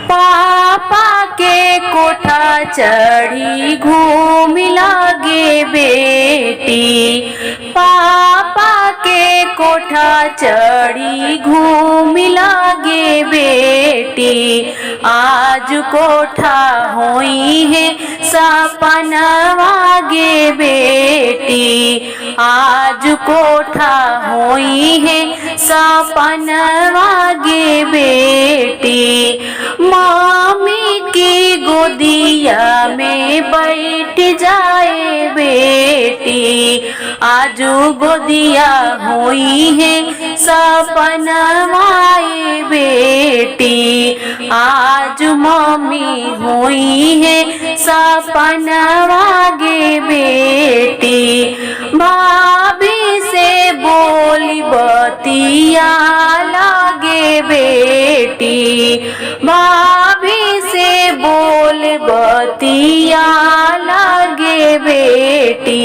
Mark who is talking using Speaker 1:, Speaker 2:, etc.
Speaker 1: पापा के कोठा चढ़ी घूम लागे बेटी। पापा के कोठा चढ़ी घूम लागे बेटी। आज कोठा होई है सपनवा गे बेटी। आज कोठा होई है सपनवा गे बेटी। मामी की गोदिया में बैठ जाए बेटी। आजू गोदिया हुई है सपनवाए बेटी। आज मम्मी हुई है सपनवा गे बेटी। भाभी से बोली बतिया लागे बेटी। भाभी से बोल बतिया लागे बेटी।